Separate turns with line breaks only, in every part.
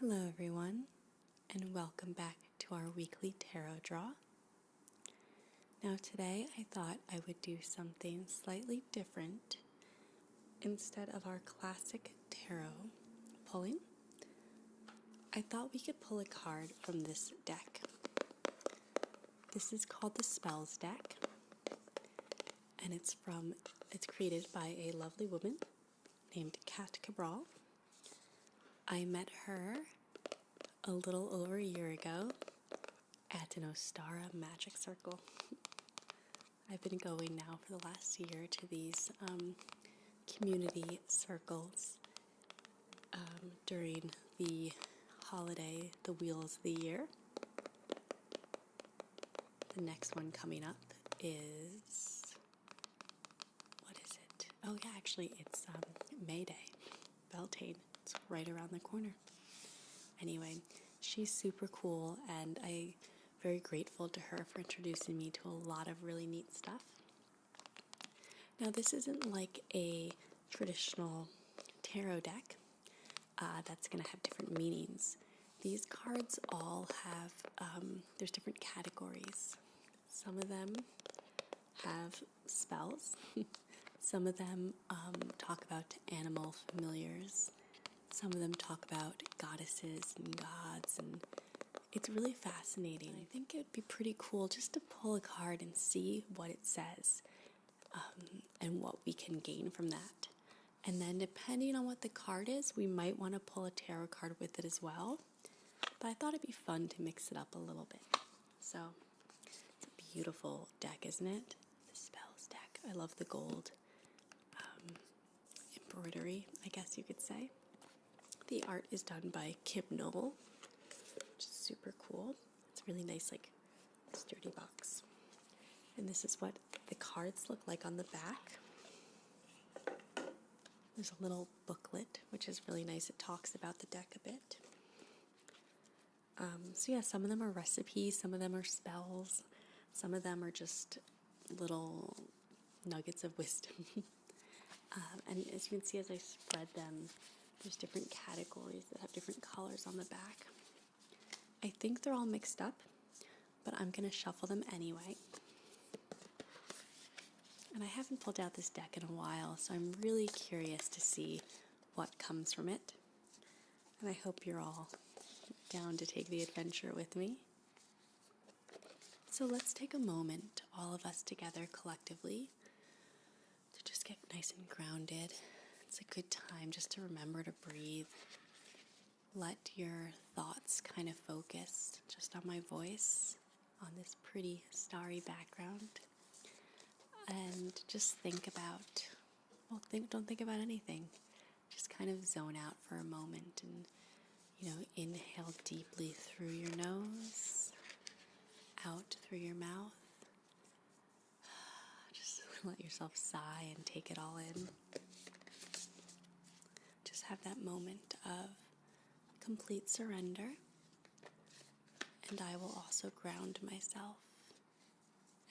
Hello everyone, and welcome back to our weekly tarot draw. Now today I thought I would do something slightly different. Instead of our classic tarot pulling, I thought we could pull a card from this deck. This is called the Spells deck, and it's created by a lovely woman named Kat Cabral. I met her a little over a year ago at an Ostara Magic Circle. I've been going now for the last year to these community circles during the holiday, the Wheels of the Year. The next one coming up is, what is it? Oh yeah, actually it's May Day, Beltane. It's right around the corner. Anyway, she's super cool, and I'm very grateful to her for introducing me to a lot of really neat stuff. Now, this isn't like a traditional tarot deck that's going to have different meanings. These cards all have, there's different categories. Some of them have spells. Some of them talk about animal familiars. Some of them talk about goddesses and gods, and it's really fascinating. I think it would be pretty cool just to pull a card and see what it says and what we can gain from that. And then depending on what the card is, we might want to pull a tarot card with it as well. But I thought it'd be fun to mix it up a little bit. So it's a beautiful deck, isn't it? The Spells deck. I love the gold embroidery, I guess you could say. The art is done by Kib Noble, which is super cool. It's a really nice, like, sturdy box. And this is what the cards look like on the back. There's a little booklet, which is really nice. It talks about the deck a bit. So yeah, some of them are recipes, some of them are spells, some of them are just little nuggets of wisdom. And as you can see, as I spread them, there's different categories that have different colors on the back. I think they're all mixed up, but I'm going to shuffle them anyway. And I haven't pulled out this deck in a while, so I'm really curious to see what comes from it. And I hope you're all down to take the adventure with me. So let's take a moment, all of us together collectively, to just get nice and grounded. It's a good time just to remember to breathe. Let your thoughts kind of focus just on my voice, on this pretty starry background. And just think about, don't think about anything. Just kind of zone out for a moment and, inhale deeply through your nose, out through your mouth. Just let yourself sigh and take it all in. Just have that moment of complete surrender. And I will also ground myself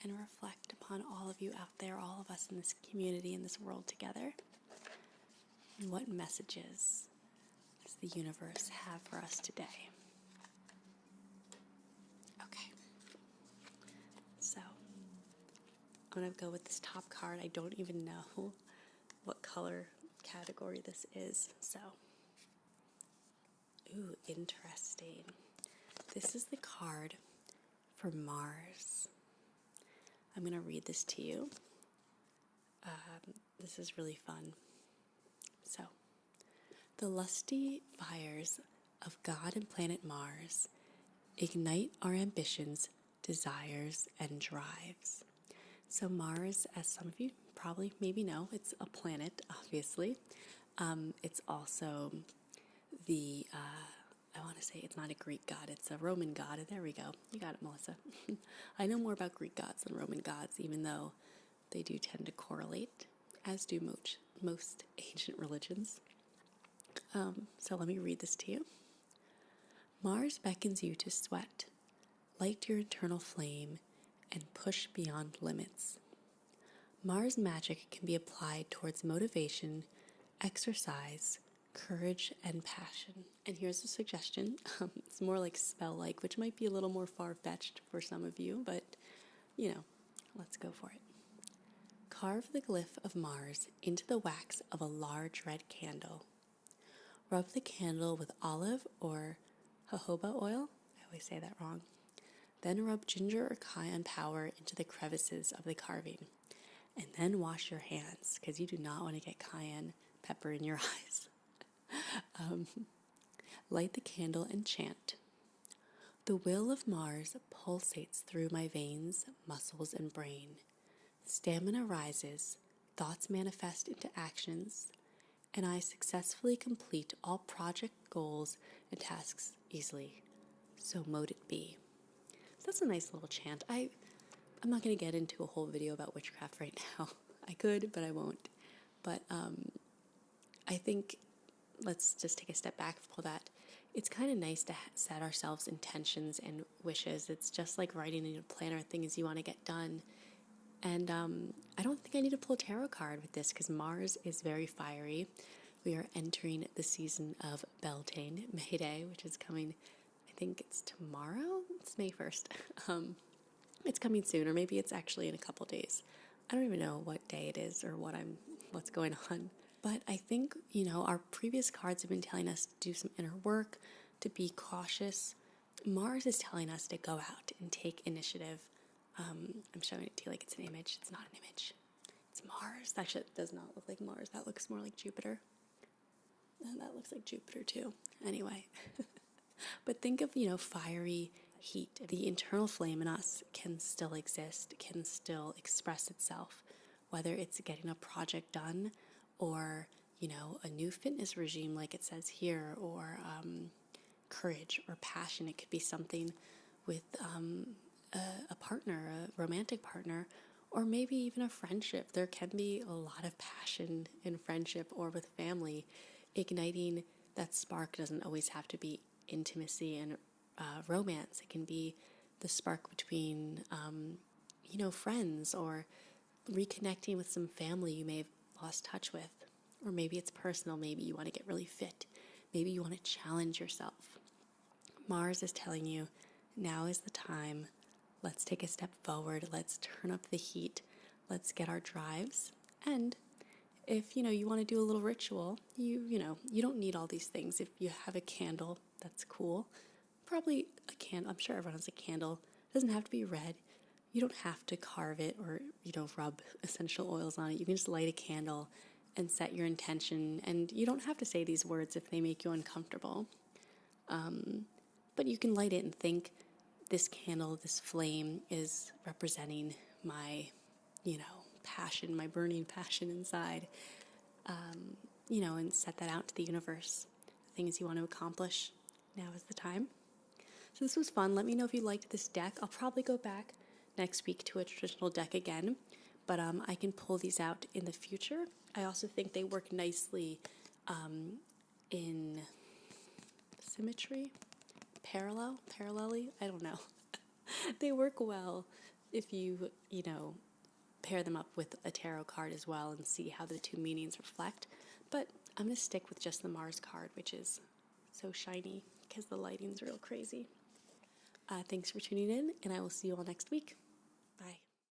and reflect upon all of you out there, all of us in this community, in this world together, and what messages does the universe have for us today. Okay, so I'm going to go with this top card. I don't even know what color category this is, so, ooh, interesting. This is the card for Mars. I'm going to read this to you. This is really fun. So, the lusty fires of God and planet Mars ignite our ambitions, desires, and drives. So Mars, as some of you probably maybe know, it's a planet, obviously. It's also I want to say it's not a Greek god, it's a Roman god. There we go. You got it, Melissa. I know more about Greek gods than Roman gods, even though they do tend to correlate, as do most ancient religions. So let me read this to you. Mars beckons you to sweat, light your internal flame, and push beyond limits. Mars magic can be applied towards motivation, exercise, courage and passion. And here's a suggestion. It's more like spell-like, which might be a little more far-fetched for some of you, but, let's go for it. Carve the glyph of Mars into the wax of a large red candle. Rub the candle with olive or jojoba oil. I always say that wrong. Then rub ginger or cayenne powder into the crevices of the carving. And then wash your hands, because you do not want to get cayenne pepper in your eyes. Light the candle and chant. The will of Mars pulsates through my veins, muscles, and brain. Stamina rises, thoughts manifest into actions, and I successfully complete all project goals and tasks easily. So mote it be. So that's a nice little chant. I'm not going to get into a whole video about witchcraft right now. I could, but I won't. But I think let's just take a step back for that. It's kind of nice to set ourselves intentions and wishes. It's just like writing in a planner things you want to get done. And I don't think I need to pull a tarot card with this because Mars is very fiery. We are entering the season of Beltane, May Day, which is coming, I think it's tomorrow? It's May 1st. It's coming soon, or maybe it's actually in a couple days. I don't even know what day it is or what's going on. But I think, our previous cards have been telling us to do some inner work, to be cautious. Mars is telling us to go out and take initiative. I'm showing it to you like it's an image. It's not an image. It's Mars. That shit does not look like Mars. That looks more like Jupiter. And that looks like Jupiter too. Anyway. But think of, fiery heat. The internal flame in us can still exist, can still express itself, whether it's getting a project done or, a new fitness regime like it says here, or courage or passion. It could be something with a partner, a romantic partner, or maybe even a friendship. There can be a lot of passion in friendship or with family. Igniting that spark doesn't always have to be intimacy and romance. It can be the spark between, friends, or reconnecting with some family you may have lost touch with. Or maybe it's personal. Maybe you want to get really fit. Maybe you want to challenge yourself. Mars is telling you, now is the time. Let's take a step forward. Let's turn up the heat. Let's get our drives. And if, you want to do a little ritual, you don't need all these things. If you have a candle, that's cool. Probably a candle. I'm sure everyone has a candle. It doesn't have to be red. You don't have to carve it or, rub essential oils on it. You can just light a candle and set your intention. And you don't have to say these words if they make you uncomfortable. But you can light it and think, this candle, this flame is representing my, passion, my burning passion inside, and set that out to the universe. Things you want to accomplish, now is the time. So this was fun. Let me know if you liked this deck. I'll probably go back next week to a traditional deck again, but I can pull these out in the future. I also think they work nicely in symmetry, parallelly, I don't know. They work well if you, pair them up with a tarot card as well and see how the two meanings reflect. But I'm going to stick with just the Mars card, which is so shiny because the lighting's real crazy. Thanks for tuning in, and I will see you all next week.